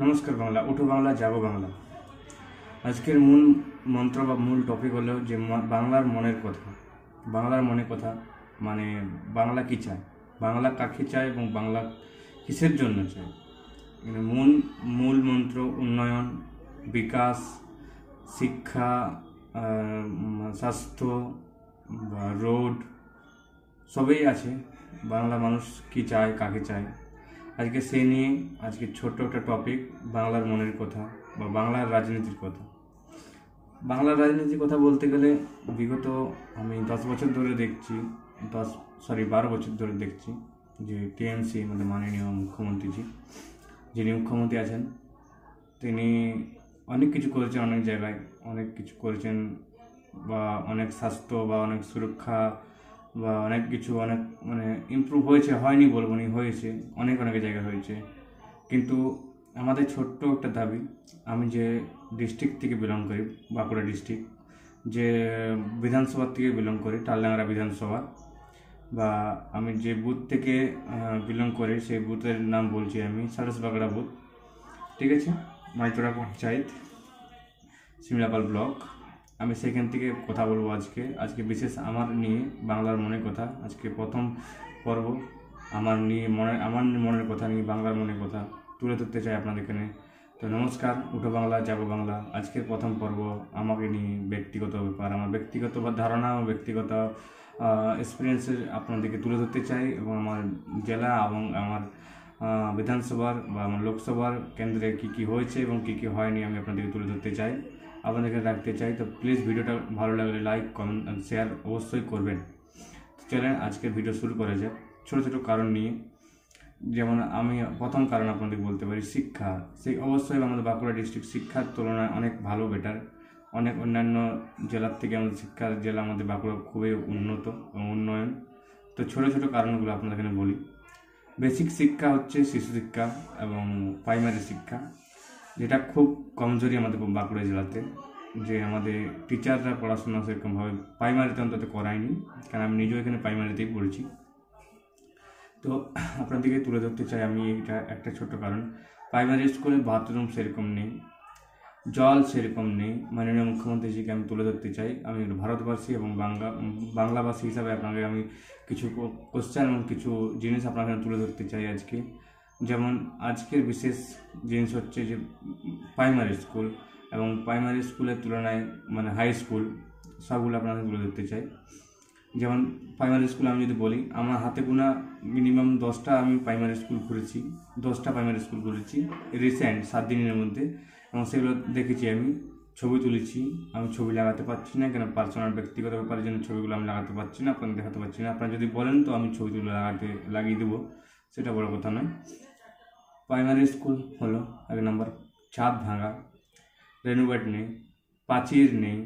নমস্কার বাংলা, উঠো বাংলা, যাবো বাংলা। আজকের মূল মন্ত্র বা মূল টপিক হলো যে বাংলার মনের কথা। বাংলার মনের কথা মানে বাংলা কী চায়, বাংলা কাকে চায় এবং বাংলা কিসের জন্য চায়। মূল মূল মন্ত্র উন্নয়ন, বিকাশ, শিক্ষা, স্বাস্থ্য বা রোড সবই আছে। বাংলা মানুষ কী চায়, কাকে চায়, আজকে সেই নিয়ে আজকে ছোট্ট একটা টপিক, বাংলার মনের কথা বা বাংলার রাজনীতির কথা। বাংলার রাজনীতির কথা বলতে গেলে বিগত আমি 10 বছর ধরে দেখছি, 12 বছর ধরে দেখছি যে টিএমসি মানে মাননীয় মুখ্যমন্ত্রীজি, যিনি মুখ্যমন্ত্রী আছেন, তিনি অনেক কিছু করেছেন, অনেক জায়গায় অনেক কিছু করেছেন, বা অনেক স্বাস্থ্য বা অনেক সুরক্ষা বা অনেক কিছু অনেক মানে ইমপ্রুভ হয়েছে, হয়নি বলবো না, হয়েছে, অনেক জায়গায় হয়েছে। কিন্তু আমাদের ছোট্ট একটা দাবি, আমি যে ডিস্ট্রিক্ট থেকে বিলং করি, বাঁকুড়া ডিস্ট্রিক্ট, যে বিধানসভার থেকে বিলং করি, টালডাংরা বিধানসভা, বা আমি যে বুথ থেকে বিলং করি সেই বুথের নাম বলছি আমি, সারসবাগড়া বুথ, ঠিক আছে, মাইচড়া পঞ্চায়েত, শিমলাপাল ব্লক। আমি সেখান থেকে কথা বলবো আজকে বিশেষ আমার নিয়ে বাংলার মনের কথা। আজকে প্রথম পর্ব আমার মনের কথা নিয়ে, বাংলার মনের কথা তুলে ধরতে চাই আপনাদের এখানে। তো নমস্কার, উঠো বাংলা, যাবো বাংলা। আজকের প্রথম পর্ব আমাকে নিয়ে ব্যক্তিগত ব্যাপার, আমার ব্যক্তিগত ধারণা ও ব্যক্তিগত এক্সপিরিয়েন্সের আপনাদেরকে তুলে ধরতে চাই, এবং আমার জেলা এবং আমার বিধানসভার বা আমার লোকসভার কেন্দ্রে কী কী হয়েছে এবং কী কী হয়নি আমি আপনাদেরকে তুলে ধরতে চাই, আপনাদেরকে রাখতে চাই। তো প্লিজ ভিডিওটা ভালো লাগলে লাইক, কমেন্ট আর শেয়ার অবশ্যই করবেন। চলেন আজকের ভিডিও শুরু করা যাক ছোটো ছোটো কারণ নিয়ে। যেমন আমি প্রথম কারণ আপনাদের বলতে পারি শিক্ষা। অবশ্যই আমাদের বাঁকুড়া ডিস্ট্রিক্ট শিক্ষার তুলনায় অনেক ভালো, বেটার, অনেক অন্যান্য জেলার থেকে আমাদের শিক্ষার জেলা আমাদের বাঁকুড়া খুবই উন্নত এবং উন্নয়ন। তো ছোটো ছোটো কারণগুলো আপনাদের এখানে বলি। বেসিক শিক্ষা হচ্ছে শিশু শিক্ষা এবং প্রাইমারি শিক্ষা, যেটা খুব কমজোরি আমাদের বাঁকুড়া জেলাতে, যে আমাদের টিচাররা পড়াশোনা সেরকমভাবে প্রাইমারিতে অন্তত করায়নি, কারণ আমি নিজেও এখানে প্রাইমারিতেই পড়েছি। তো আপনাদেরকে তুলে ধরতে চাই আমি, এটা একটা ছোট্ট কারণ। প্রাইমারি স্কুলে বাথরুম সেরকম নেই, জল সেরকম নেই। মাননীয় মুখ্যমন্ত্রীজিকে আমি তুলে ধরতে চাই, আমি ভারতবাসী এবং বাংলাভাষী হিসাবে আপনাকে আমি কিছু কোশ্চেন এবং কিছু জিনিস আপনাকে তুলে ধরতে চাই আজকে। যেমন আজকের বিশেষ জিনিস হচ্ছে যে প্রাইমারি স্কুল এবং প্রাইমারি স্কুলের তুলনায় মানে হাই স্কুল, সবগুলো আপনাকে তুলে ধরতে চাই। যেমন প্রাইমারি স্কুল আমি যদি বলি, আমার হাতে গোনা মিনিমাম 10টা আমি প্রাইমারি স্কুল ঘুরেছি, 10টা প্রাইমারি স্কুল ঘুরেছি রিসেন্ট 7 দিনের মধ্যে, এবং সেগুলো দেখেছি, আমি ছবি তুলেছি। আমি ছবি লাগাতে পারছি না, কেন পার্সোনাল ব্যক্তিগত ব্যাপারের জন্য ছবিগুলো আমি লাগাতে পারছি না, আপনাদের দেখাতে পারছি না। আপনারা যদি বলেন তো আমি ছবি তুলে লাগিয়ে দেবো, সেটা বড় কথা নয়। প্রাইমারি স্কুল হলো 1 নম্বর, ছাদ ভাঙা, রেনোভেট নেই, প্রাচীর নেই,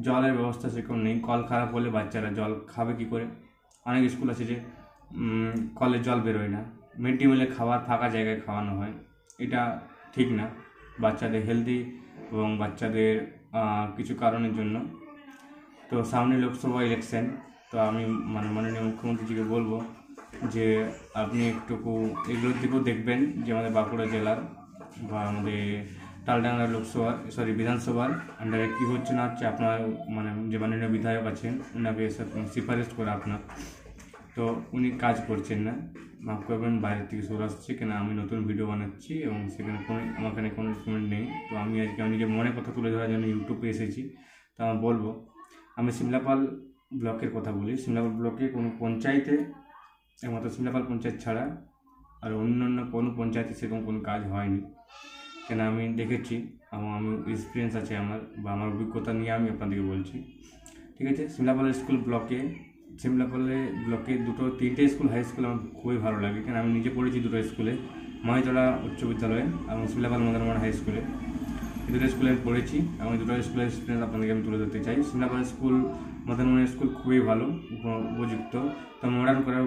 জলের ব্যবস্থা সেরকম নেই। কল খারাপ হলে বাচ্চারা জল খাবে কী করে? অনেক স্কুল আছে যে কলে জল বেরোয় না, মিড ডে মিলে খাবার ফাঁকা জায়গায় খাওয়ানো হয়, এটা ঠিক না বাচ্চাদের হেলদি এবং বাচ্চাদের কিছু কারণের জন্য। তো সামনে লোকসভা ইলেকশন, তো আমি মাননীয় মুখ্যমন্ত্রীজিকে বলবো যে আপনি একটুকু এগুলোর দিকেও দেখবেন, যে আমাদের বাঁকুড়া জেলার বা আমাদের টালডাংরা বিধানসভার আন্ডারে কী হচ্ছে না হচ্ছে, আপনার যে মাননীয় বিধায়ক আছেন ওনাকে সিফারিশ করে আপনার, তো উনি কাজ করছেন না, মাফ করবেন, বাইরের থেকে সুর আসছে, কেন আমি নতুন ভিডিও বানাচ্ছি এবং সেখানে আমার এখানে কোনো ইনস্ট্রুমেন্ট নেই। তো আমি আজকে নিজের মনের কথা তুলে ধরার জন্য ইউটিউবে এসেছি। তো আমি বলবো, আমি শিমলাপাল ব্লকের কথা বলি। শিমলাপাল ব্লকে কোনো পঞ্চায়েতে, একমাত্র শিমলাপাল পঞ্চায়েত ছাড়া আর অন্যান্য কোনো পঞ্চায়েতে সেরকম কোনো কাজ হয়নি, কেন আমি দেখেছি এবং আমি এক্সপিরিয়েন্স আছে আমার, বা আমার অভিজ্ঞতা নিয়ে আমি আপনাদেরকে বলছি, ঠিক আছে। শিমলাপাল ব্লকে 3টে স্কুল, হাই স্কুল আমার খুবই ভালো লাগে, কেন আমি নিজে পড়েছি 2টো স্কুলে, মাইতলা উচ্চ বিদ্যালয়ে এবং শিমলাপাল মদনমোহন হাই স্কুলে। এই 2টো স্কুলে পড়েছি এবং 2টো স্কুলের এক্সপিরিয়েন্স আপনাদেরকে আমি তুলে ধরতে চাই। শিমলাপাল স্কুল, মদনমোহন স্কুল খুবই ভালো, উপযুক্ত। তো মডার্ন করার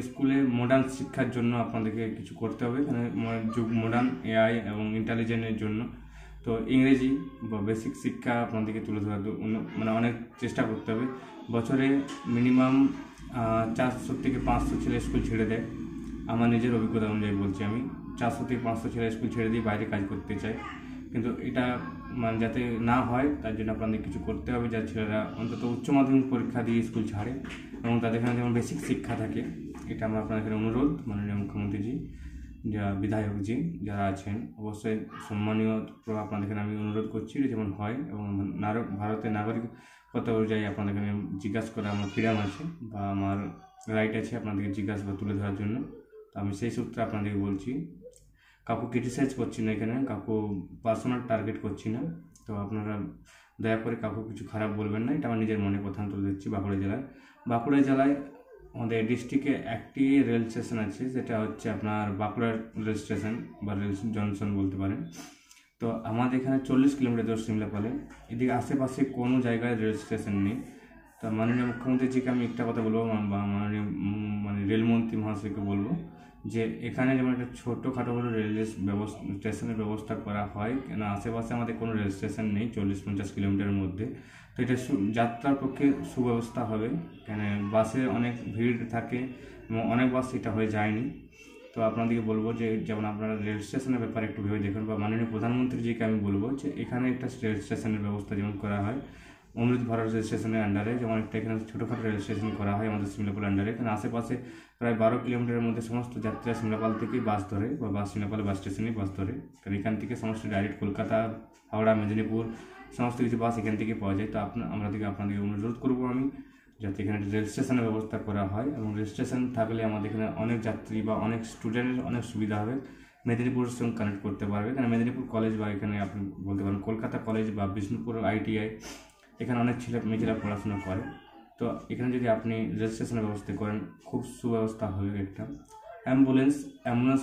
স্কুলে মডার্ন শিক্ষার জন্য আপনাদেরকে কিছু করতে হবে, যুগ মডার্ন এআই এবং ইন্টেলিজেন্সের জন্য। তো ইংরেজি বা বেসিক শিক্ষা আপনাদেরকে তুলে ধরার অনেক চেষ্টা করতে হবে। বছরে মিনিমাম 400 থেকে 500 ছেলে স্কুল ছেড়ে দেয়, আমার নিজের অভিজ্ঞতা অনুযায়ী বলছি, আমি 400 থেকে 500 ছেলে স্কুল ছেড়ে দিয়ে বাইরে কাজ করতে চাই, কিন্তু এটা মানে যাতে না হয় তার জন্য আপনাদের কিছু করতে হবে, যা ছেলেরা অন্তত উচ্চ মাধ্যমিক পরীক্ষা দিয়ে স্কুল ছাড়ে এবং তাদের এখানে যেমন বেসিক শিক্ষা থাকে। এটা আমার আপনাদের এখানে অনুরোধ, মাননীয় মুখ্যমন্ত্রীজি, যা বিধায়কজি যারা আছেন, অবশ্যই সম্মানীয় আপনাদের এখানে আমি অনুরোধ করছি যেমন হয়, এবং ভারতের নাগরিকতা অনুযায়ী আপনাদের এখানে জিজ্ঞাসা করা আমার ফ্রিডম আছে বা আমার রাইট আছে আপনাদেরকে জিজ্ঞাসা বা তুলে ধরার জন্য। তো আমি সেই সূত্রে আপনাদেরকে বলছি, কাউকে ক্রিটিসাইজ করছি না, এখানে কাউকে পার্সোনাল টার্গেট করছি না। তো আপনারা দয়া করে কাউকে কিছু খারাপ বলবেন না, এটা আমার নিজের মনে কথা তুলে দিচ্ছি। বাঁকুড়া জেলায় আমাদের ডিস্ট্রিক্টে একটি রেল স্টেশন আছে, সেটা হচ্ছে আপনার বাঁকুড়া রেল স্টেশন বা রেল জংশন বলতে পারেন। তো আমাদের এখানে 40 কিলোমিটার দূর সিমলাপালে, এদিকে আশেপাশে কোনো জায়গায় রেল স্টেশন নেই। তো মাননীয় মুখ্যমন্ত্রীজিকে আমি একটা কথা বলবো বা মাননীয় রেলমন্ত্রী মহাশয়কে বলবো যে এখানে যেমন একটা ছোটোখাটো করে রেল স্টেশনের ব্যবস্থা করা হয়, কেন আশেপাশে আমাদের কোনো রেল স্টেশন নেই 40-50 কিলোমিটারের মধ্যে। তো এটা যাত্রার পক্ষে সুব্যবস্থা হবে, কেন বাসে অনেক ভিড় থাকে এবং অনেক বাস এটা হয়ে যায়নি। তো আপনাদেরকে বলবো যে যেমন আপনারা রেল স্টেশনের ব্যাপারে একটু ভেবে দেখুন, বা মাননীয় প্রধানমন্ত্রীজিকে আমি বলবো যে এখানে একটা রেল স্টেশনের ব্যবস্থা যেমন করা হয় অমৃত ভারত রেল স্টেশনের আন্ডারে, যেমন একটা এখানে ছোটোখাটো রেল স্টেশন করা হয় আমাদের সিমলাপাল আন্ডারে। এখানে আশেপাশে প্রায় 12 কিলোমিটারের মধ্যে সমস্ত যাত্রীরা সিমলাপাল থেকে বাস ধরে বা সিমলাপাল বাস স্টেশনে বাস ধরে, কারণ এখান থেকে সমস্ত ডাইরেক্ট কলকাতা, হাওড়া, মেদিনীপুর সমস্ত কিছু বাস এখান থেকে পাওয়া যায়। তো আপনাদেরকে অনুরোধ করবো আমি যাতে এখানে রেল স্টেশনের ব্যবস্থা করা হয়, এবং রেল স্টেশন থাকলে আমাদের এখানে অনেক যাত্রী বা অনেক স্টুডেন্টের অনেক সুবিধা হবে, মেদিনীপুরের সঙ্গে কানেক্ট করতে পারবে। কারণ মেদিনীপুর কলেজ বা এখানে আপনি বলতে পারেন কলকাতা কলেজ বা বিষ্ণুপুর ITI, এখানে অনেক মেয়েরা পড়াশোনা করে। তো এখানে যদি আপনি রেল স্টেশনের ব্যবস্থা করেন খুব সুব্যবস্থা হবে। একটা অ্যাম্বুলেন্স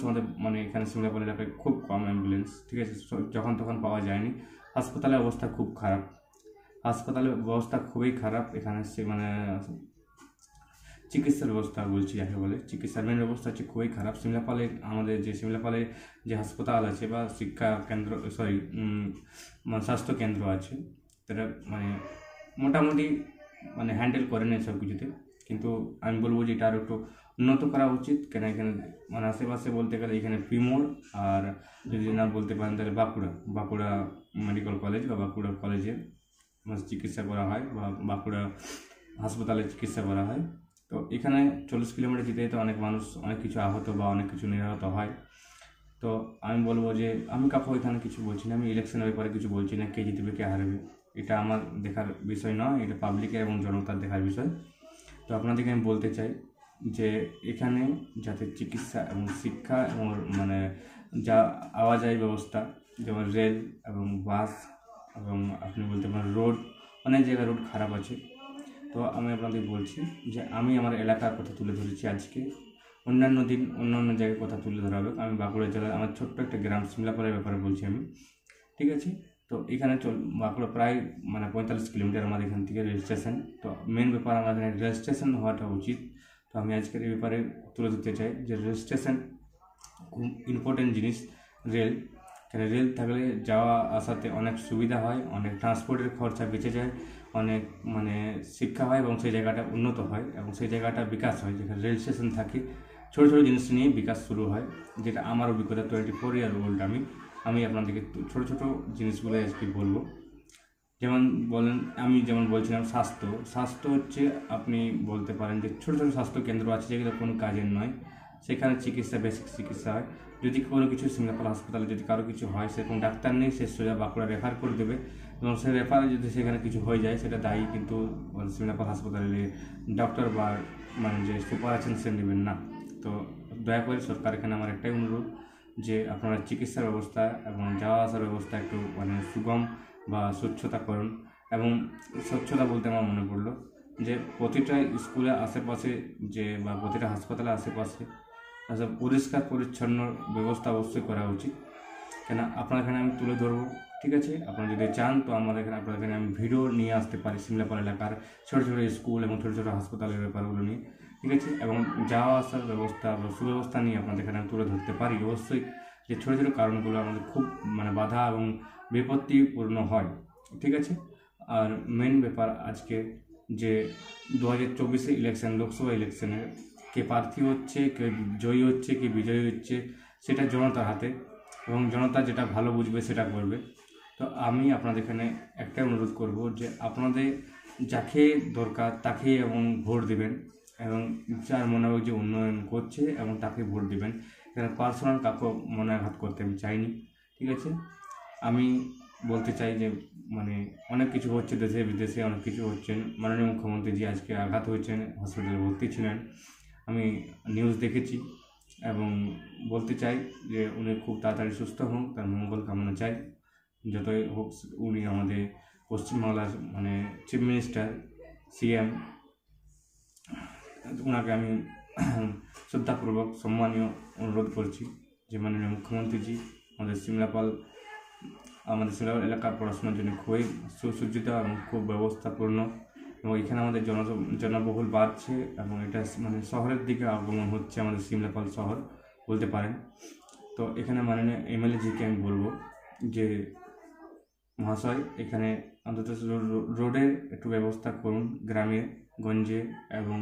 আমাদের মানে এখানে সিমলাপাল এলাকায় খুব কম অ্যাম্বুলেন্স, ঠিক আছে, যখন তখন পাওয়া যায়নি। হাসপাতালের অবস্থা খুব খারাপ, হাসপাতালের ব্যবস্থা খুবই খারাপ এখানে, মানে চিকিৎসার ব্যবস্থা বলছি যাকে বলে, চিকিৎসার মেন ব্যবস্থা হচ্ছে খুবই খারাপ। আমাদের যে সিমলাপালে যে হাসপাতাল আছে বা শিক্ষা কেন্দ্র স্বাস্থ্য কেন্দ্র আছে, সেটা মানে মোটামুটি মানে হ্যান্ডেল করে নেয় সব কিছুতে, কিন্তু আমি বলবো যে এটা আরও একটু উন্নত করা উচিত। কেন এখানে মানে আশেপাশে বলতে গেলে এখানে প্রিমোর, আর যদি না বলতে পারেন তাহলে বাঁকুড়া মেডিকেল কলেজ বা বাঁকুড়া কলেজে চিকিৎসা করা হয় বা বাঁকুড়া হাসপাতালে চিকিৎসা করা হয়। তো এখানে 40 কিলোমিটার যেতে যেতে অনেক মানুষ অনেক কিছু আহত বা অনেক কিছু নিরাহত হয়। তো আমি বলবো যে আমি কাউকে এখানে কিছু বলছি না, আমি ইলেকশনের ব্যাপারে কিছু বলছি না, কে জিতবে কে হারবে এটা আমার দেখার বিষয় নয়, এটা পাবলিকের এবং জনতার দেখার বিষয়। তো আপনাদেরকে আমি বলতে চাই যে এখানে যাতে চিকিৎসা এবং শিক্ষা এবং মানে যা আওয়াজাই ব্যবস্থা, যেমন রেল এবং বাস এবং আপনি বলতে পারেন রোড, অনেক জায়গায় রোড খারাপ আছে। তো আমি আপনাদের বলছি যে আমি আমার এলাকার কথা তুলে ধরেছি আজকে, অন্যান্য দিন অন্যান্য জায়গায় কথা তুলে ধরা হবে। আমি বাঁকুড়া জেলার আমার ছোট্ট একটা গ্রাম সিমলাপালের ব্যাপারে বলছি আমি, ঠিক আছে। তো এখানে বাঁকুড়া প্রায় মানে 45 কিলোমিটার আমাদের এখান থেকে রেল স্টেশন। তো মেন ব্যাপার আমাদের রেল স্টেশন হওয়াটা উচিত। তো আমি আজকের এই ব্যাপারে তুলে ধরতে চাই যে রেল স্টেশন খুব ইম্পর্টেন্ট জিনিস। কেন রেল থাকলে যাওয়া আসাতে অনেক সুবিধা হয়, অনেক ট্রান্সপোর্টের খরচা বেঁচে যায়, অনেক মানে শিক্ষা হয় এবং সেই জায়গাটা উন্নত হয় এবং সেই জায়গাটা বিকাশ হয়। যেখানে রেল স্টেশন থাকে ছোটো ছোটো জিনিস নিয়ে বিকাশ শুরু হয়, যেটা আমার অভিজ্ঞতা 24 ইয়ার ওল্ড আমি আপনাদেরকে ছোটো ছোটো জিনিসগুলো আজকে বলবো। যেমন বলছিলাম স্বাস্থ্য হচ্ছে আপনি বলতে পারেন যে ছোটো ছোটো স্বাস্থ্য কেন্দ্র আছে যেগুলো কোনো কাজের নয়, সেখানে বেসিক চিকিৎসা হয়। যদি কোনো কিছু সিমলাপাল হাসপাতালে যদি কারো কিছু হয়, সেরকম ডাক্তার নেই, সে সোজা বাঁকুড়া রেফার করে দেবে এবং সেই রেফারে যদি সেখানে কিছু হয়ে যায় সেটা দায়ী কিন্তু সিমলাপাল হাসপাতালে ডক্টর বা মানে যে সুপার আছেন সে নেবেন না। তো দয়া করে সরকার এখানে আমার একটাই অনুরোধ যে আপনারা চিকিৎসার ব্যবস্থা এবং যাওয়া আসার ব্যবস্থা একটু মানে সুগম বা স্বচ্ছতা করুন। এবং স্বচ্ছতা বলতে আমার মনে পড়লো যে প্রতিটা স্কুলের আশেপাশে বা প্রতিটা হাসপাতালের আশেপাশে পরিষ্কার পরিচ্ছন্ন ব্যবস্থা অবশ্যই করা উচিত। কেন আপনার এখানে আমি তুলে ধরবো, ঠিক আছে। আপনারা যদি চান তো আপনাদের এখানে আমি ভিডিও নিয়ে আসতে পারি সিমলাপাল এলাকার ছোটো ছোটো স্কুল এবং ছোটো ছোটো হাসপাতালের ব্যাপারগুলো নিয়ে, ঠিক আছে। এবং যাওয়া আসার ব্যবস্থা বা সুব্যবস্থা নিয়ে আপনাদের এখানে আমি তুলে ধরতে পারি অবশ্যই, যে ছোটো ছোটো কারণগুলো আমাদের খুব মানে বাধা এবং বিপত্তিপূর্ণ হয়, ঠিক আছে। আর মেন ব্যাপার আজকে যে 2024 ইলেকশন, লোকসভা ইলেকশনের কে প্রার্থী হচ্ছে, কে জয়ী হচ্ছে, কে বিজয়ী হচ্ছে, সেটা জনতার হাতে, এবং জনতা যেটা ভালো বুঝবে সেটা করবে। তো আমি আপনাদের এখানে একটাই অনুরোধ করব যে আপনাদের যাকে দরকার তাকে এবং ভোট দেবেন, এবং যার মনে হয় যে উন্নয়ন করছে এবং তাকে ভোট দেবেন। এখানে পার্সোনাল কাউকে মনে আঘাত করতে আমি চাইনি, ঠিক আছে? আমি বলতে চাই যে মানে অনেক কিছু হচ্ছে দেশে বিদেশে, অনেক কিছু হচ্ছে। মাননীয় মুখ্যমন্ত্রীজি আজকে আঘাত হয়েছেন, হসপিটালে ভর্তি ছিলেন, আমি নিউজ দেখেছি, এবং বলতে চাই যে উনি খুব তাড়াতাড়ি সুস্থ হন, তার মঙ্গল কামনা চাই। যতই হোক উনি আমাদের পশ্চিমবাংলার মানে চিফ মিনিস্টার, সিএম, ওনাকে আমি শ্রদ্ধাপূর্বক সম্মানীয় অনুরোধ করছি যে মাননীয় মুখ্যমন্ত্রীজি আমাদের সিমলাপাল এলাকার পড়াশোনার জন্য খুবই সুসজ্জিত এবং খুব ব্যবস্থাপূর্ণ, এবং এখানে আমাদের জনবহুল বাড়ছে, এবং এটা মানে শহরের দিকে আগমন হচ্ছে আমাদের সিমলাপাল শহর বলতে পারেন। তো এখানে মাননীয় এমএলএজিকে আমি বলবো যে মহাশয়, এখানে অন্তত রোডের একটু ব্যবস্থা করুন গ্রামে গঞ্জে, এবং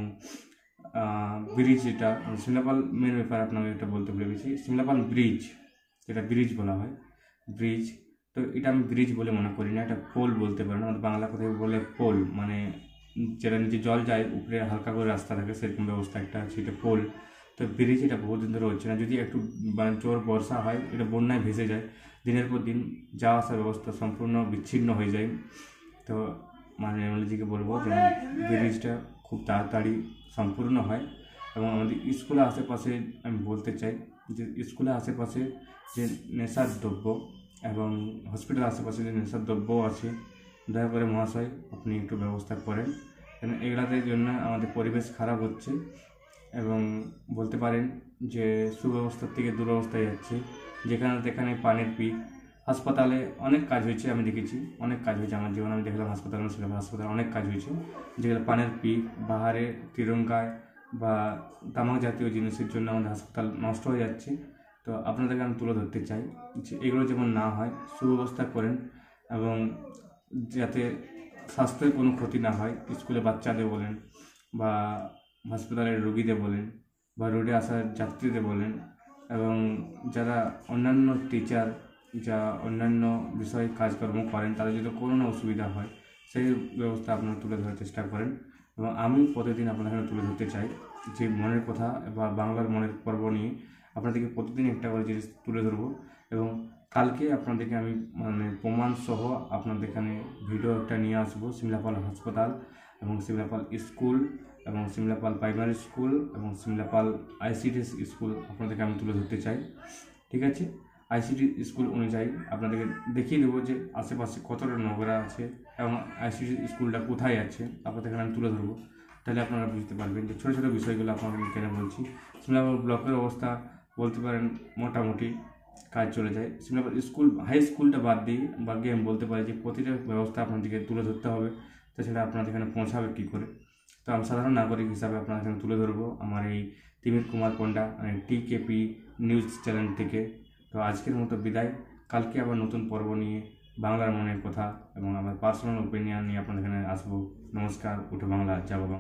ব্রিজ, যেটা সিমলাপাল মেন ব্যাপার আপনাকে এটা বলতে ভুলে গেছি, সিমলাপাল ব্রিজ, যেটা ব্রিজ বলা হয় ব্রিজ, তো এটা আমি ব্রিজ বলে মনে করি না, এটা পোল বলতে পারেন। আমাদের বাংলা কথায় বলে পোল, মানে যেটা নিচে জল যায় উপরে হালকা করে রাস্তা থাকে সেরকম ব্যবস্থা একটা আছে, এটা পোল। তো ব্রিজ এটা বহুদিন ধরে হচ্ছে না, যদি একটু মানে জোর বর্ষা হয় এটা বন্যায় ভেসে যায়, দিনের পর দিন যাওয়া আসার ব্যবস্থা সম্পূর্ণ বিচ্ছিন্ন হয়ে যায়। তো মানে এমএলএজিকে বলবো যে ব্রিজটা খুব তাড়াতাড়ি সম্পূর্ণ হয়, এবং আমাদের স্কুলের আশেপাশে আমি বলতে চাই যে স্কুলের আশেপাশে যে নেশার দ্রব্য এবং হসপিটালের আশেপাশে যে নেশার দ্রব্য আছে, দয়া করে মহাশয় আপনি একটু ব্যবস্থা করেন, কারণ এগুলাদের জন্য আমাদের পরিবেশ খারাপ হচ্ছে, এবং বলতে পারেন যে সুব্যবস্থার থেকে দুরবস্থায় যাচ্ছে। যেখানে পানির পিক, হাসপাতালে অনেক কাজ হয়েছে, আমি দেখেছি অনেক কাজ হয়েছে আমার জীবনে, আমি দেখলাম হাসপাতালে অনেক কাজ হয়েছে, যেগুলো পানির পিক, বাহারে তিরঙ্গায় বা তামাক জাতীয় জিনিসের জন্য আমাদের হাসপাতাল নষ্ট হয়ে যাচ্ছে। তো আপনাদেরকে আমি তুলে ধরতে চাই যে এগুলো যেমন না হয়, সুব্যবস্থা করেন, এবং যাতে স্বাস্থ্যের কোনো ক্ষতি না হয়, স্কুলে বাচ্চাদের বলেন বা হাসপাতালের রোগীদের বলেন বা রোডে আসার যাত্রীদের বলেন, এবং যারা অন্যান্য টিচার যা অন্যান্য বিষয়ে কাজকর্ম করেন তাদের যদি কোনো না অসুবিধা হয় সেই ব্যবস্থা আপনারা তুলে ধরার চেষ্টা করেন। এবং আমি প্রতিদিন আপনাদের এখানে তুলে ধরতে চাই যে মনের কথা বা বাংলার মনের পর্ব নিয়ে আপনাদেরকে প্রতিদিন একটা করে জিনিস তুলে ধরবো, এবং কালকে আপনাদেরকে আমি মানে প্রমাণ সহ আপনাদের এখানে ভিডিও একটা নিয়ে আসবো সিমলাপাল হাসপাতাল এবং সিমলাপাল স্কুল এবং সিমলাপাল প্রাইমারি স্কুল এবং সিমলাপাল আইসিডি স্কুল আপনাদেরকে আমি তুলে ধরতে চাই, ঠিক আছে? আইসিডি স্কুল অনুযায়ী আপনাদেরকে দেখিয়ে দেবো যে আশেপাশে কতটা নোংরা আছে এবং আইসিডি স্কুলটা কোথায় আছে আপনাদের এখানে আমি তুলে ধরবো, তাহলে আপনারা বুঝতে পারবেন যে ছোটো ছোটো বিষয়গুলো আপনাদের কেন বলছি। সিমলাপাল ব্লকের অবস্থা বলতে পারেন মোটামুটি কাজ চলে যায়, সিমলাপাল স্কুল হাই স্কুলটা বাদ গিয়ে আমি বলতে পারি যে প্রতিটা ব্যবস্থা আপনাদেরকে তুলে ধরতে হবে, তাছাড়া আপনাদের এখানে পৌঁছাবে কী করে। তো আমি সাধারণ নাগরিক হিসাবে আপনাদের এখানে তুলে ধরবো আমার এই তিমির কুমার পণ্ডা টিকেপি নিউজ চ্যানেল থেকে। তো আজকের মতো বিদায়, কালকে আবার নতুন পর্ব নিয়ে বাংলার মনের কথা এবং আমার পার্সোনাল ওপিনিয়ন নিয়ে আপনাদের এখানে আসবো। নমস্কার, উঠো বাংলা, যাবো বাংলা।